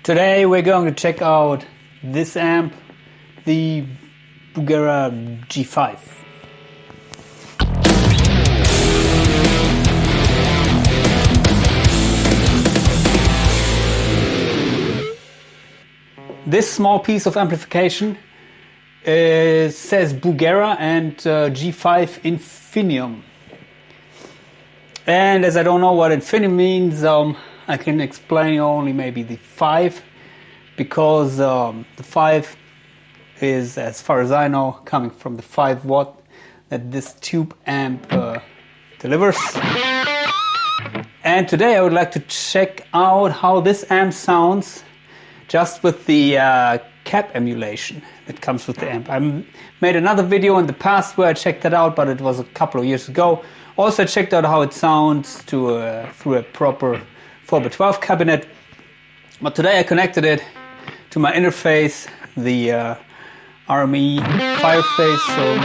Today we're going to check out this amp, the Bugera G5. This small piece of amplification says Bugera and G5 infinium. And as I don't know what infinium means, I can explain only maybe the 5, because the 5 is, as far as I know, coming from the 5 watt that this tube amp delivers. And today I would like to check out how this amp sounds just with the cap emulation that comes with the amp. I made another video in the past where I checked that out, but it was a couple of years ago. Also checked out how it sounds through a proper 4x12 cabinet, but today I connected it to my interface, the RME Fireface, so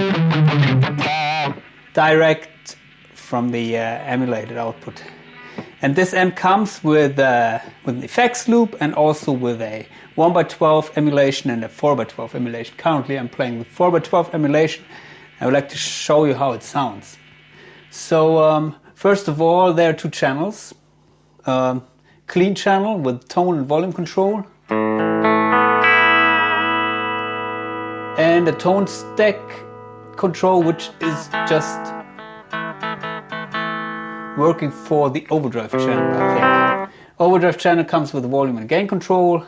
direct from the emulated output. And this amp comes with an effects loop and also with a 1x12 emulation and a 4x12 emulation. Currently I'm playing with 4x12 emulation. I would like to show you how it sounds. So first of all, there are 2 channels. Clean channel with tone and volume control, and a tone stack control, which is just working for the overdrive channel, I think. Overdrive channel comes with volume and gain control.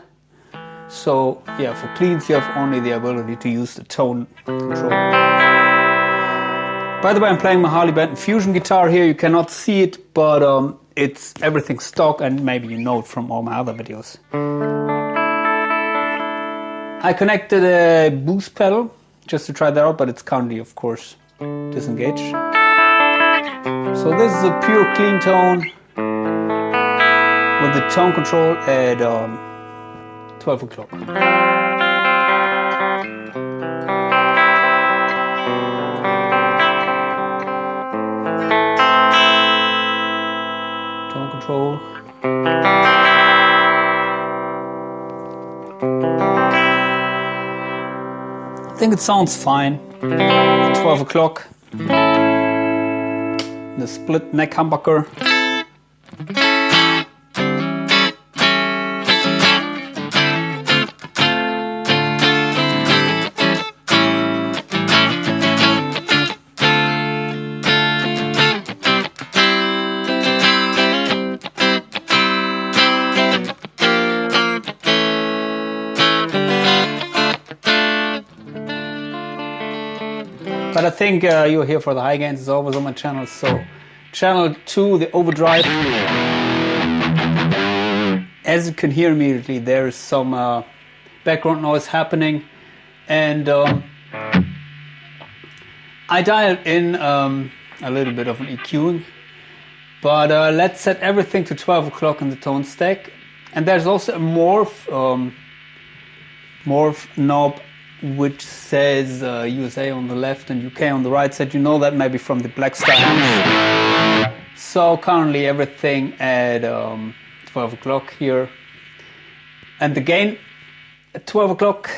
So yeah, for cleans you have only the ability to use the tone control. By the way, I'm playing my Harley Benton Fusion guitar here. You cannot see it, but it's everything stock, and maybe you know it from all my other videos. I connected a boost pedal just to try that out, but it's currently, of course, disengaged. So this is a pure clean tone with the tone control at 12 o'clock. Tone control. I think it sounds fine. 12 o'clock. The split neck humbucker. But I think you're here for the high gains. It's always on my channel. So channel 2, the overdrive. As you can hear immediately, there is some background noise happening, and I dialed in a little bit of an EQing. But let's set everything to 12 o'clock in the tone stack. And there's also a morph knob, which says USA on the left and UK on the right side. You know that maybe from the Black Star amps. So currently everything at 12 o'clock here. And the gain at 12 o'clock.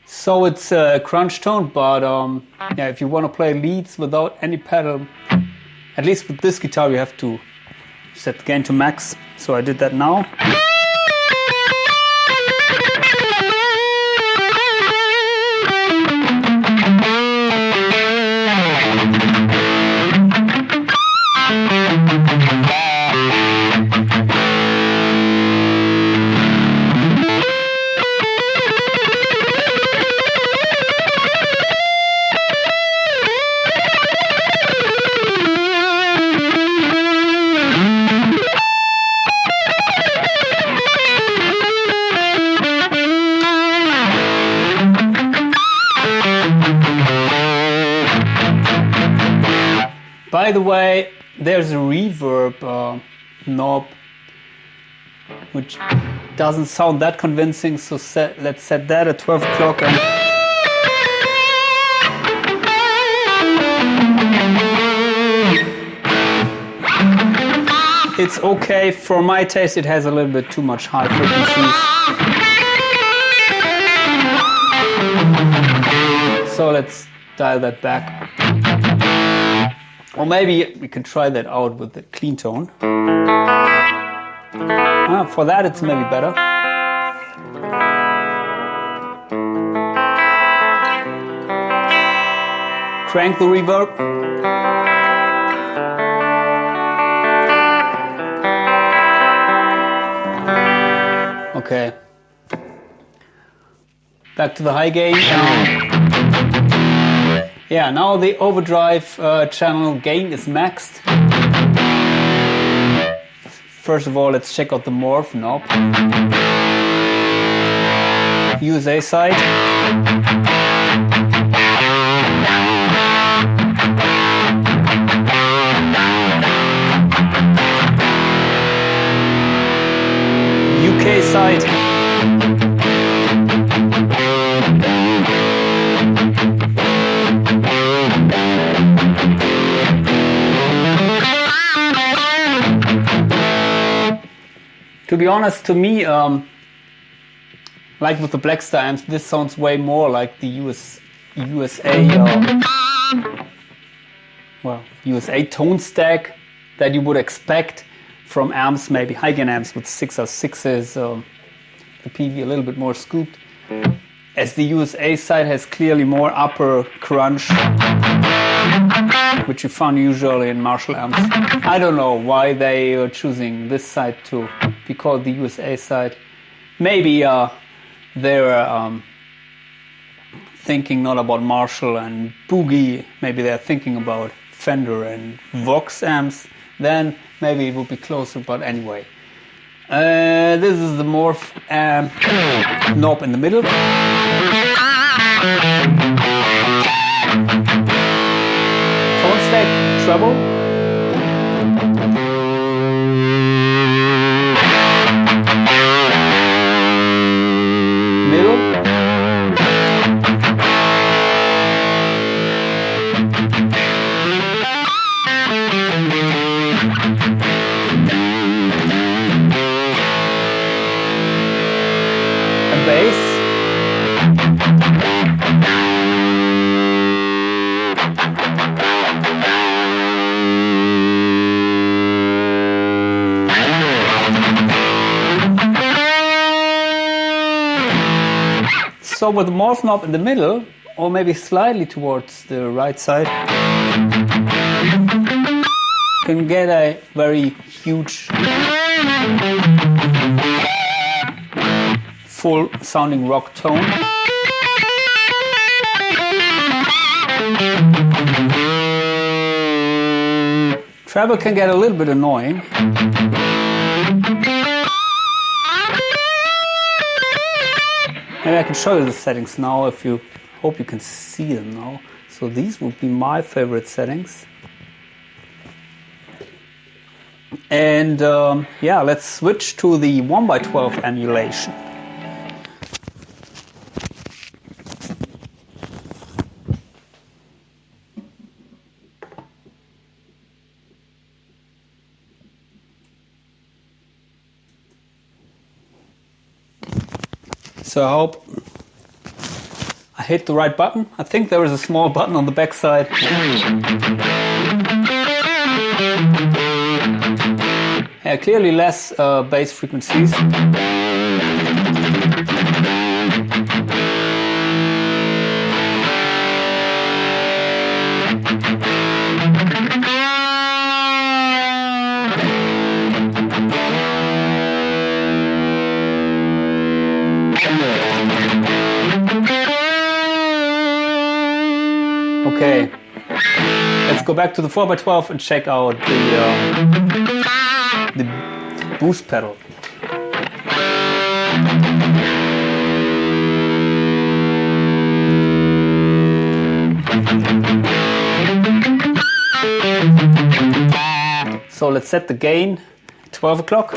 So it's a crunch tone, but yeah, if you want to play leads without any pedal, at least with this guitar, you have to set the gain to max. So I did that now. By the way, there's a reverb knob which doesn't sound that convincing, so let's set that at 12 o'clock. It's okay, for my taste it has a little bit too much high frequencies. So let's dial that back. Or maybe we can try that out with the clean tone. For that it's maybe better. Crank the reverb. Okay. Back to the high gain. Yeah, now the overdrive channel gain is maxed. First of all, let's check out the morph knob. USA side. UK side. To be honest, to me, like with the Blackstar amps, this sounds way more like the USA tone stack that you would expect from amps, maybe high gain amps with 6R6s, the PV a little bit more scooped. As the USA side has clearly more upper crunch, which you found usually in Marshall amps. I don't know why they are choosing this side to be called the USA side. Maybe they're thinking not about Marshall and Boogie, maybe they're thinking about Fender and Vox amps. Then maybe it would be closer, but anyway. This is the morph knob in the middle. Tone stack, treble. Middle. And bass. So with the morph knob in the middle, or maybe slightly towards the right side, you can get a very huge, full sounding rock tone. Treble can get a little bit annoying. Maybe I can show you the settings now, if you hope you can see them now. So these would be my favorite settings. And yeah, let's switch to the 1x12 emulation. So I hope I hit the right button. I think there is a small button on the back side. Yeah, clearly less bass frequencies. Okay, let's go back to the 4x12 and check out the boost pedal. So let's set the gain 12 o'clock.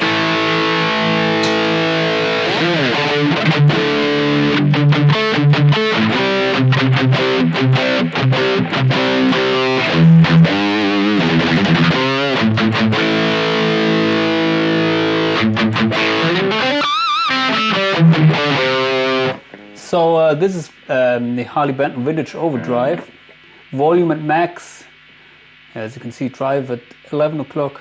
So this is the Harley Benton Vintage Overdrive. Volume at max. As you can see, drive at 11 o'clock.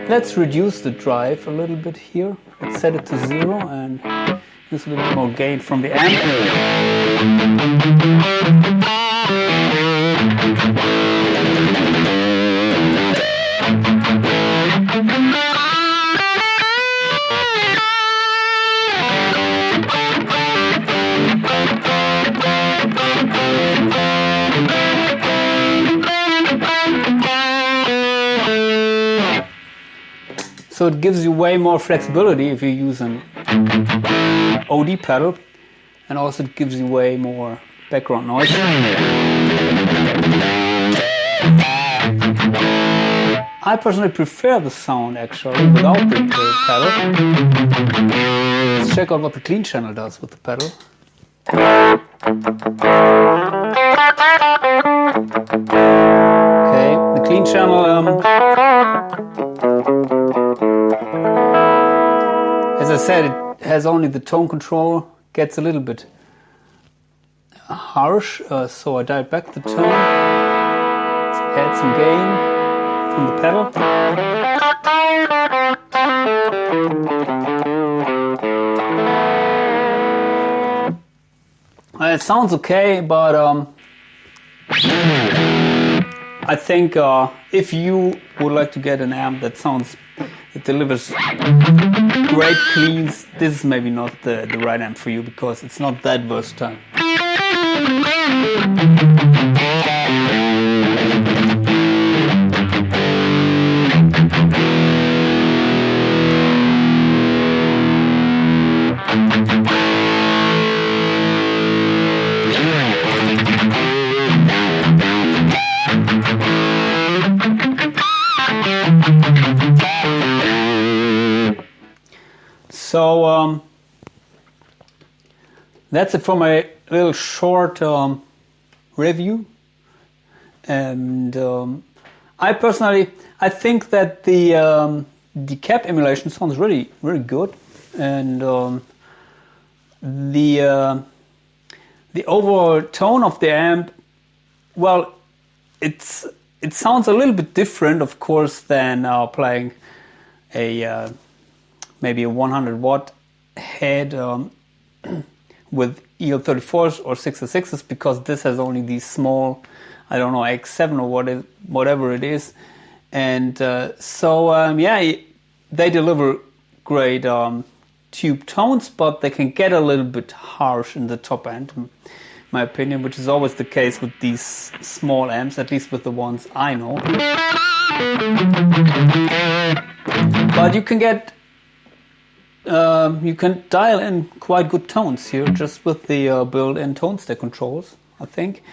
Let's reduce the drive a little bit here. Let's set it to 0 and use a little bit more gain from the amp. So it gives you way more flexibility if you use an OD pedal, and also it gives you way more background noise. I personally prefer the sound actually without the pedal. Let's check out what the clean channel does with the pedal. Okay, the clean channel as I said, it has only the tone control, gets a little bit harsh, so I dialed back the tone. Let's add some gain from the pedal. It sounds okay, but I think if you would like to get an amp that delivers great cleans, this is maybe not the right amp for you because it's not that versatile. So that's it for my little short review, and I think that the cap emulation sounds really good, and the overall tone of the amp, well, it sounds a little bit different, of course, than playing a maybe a 100 watt head with EL34s or 606s, because this has only these small, I don't know, X7 or whatever it is. And yeah, they deliver great tube tones, but they can get a little bit harsh in the top end, in my opinion, which is always the case with these small amps, at least with the ones I know. But you can get you can dial in quite good tones here just with the built-in tone stack controls, I think.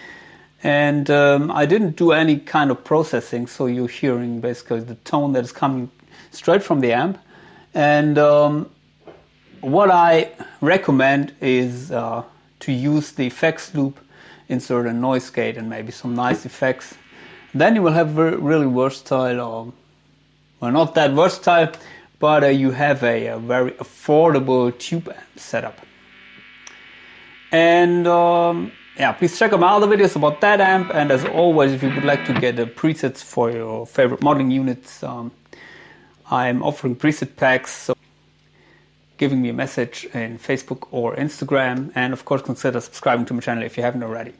And I didn't do any kind of processing, so you're hearing basically the tone that is coming straight from the amp. And what I recommend is to use the effects loop, insert a noise gate and maybe some nice effects. Then you will have really versatile, well, not that versatile, but you have a very affordable tube amp setup. And yeah, please check out my other videos about that amp. And as always, if you would like to get presets for your favorite modeling units, I'm offering preset packs. So giving me a message in Facebook or Instagram. And of course, consider subscribing to my channel if you haven't already.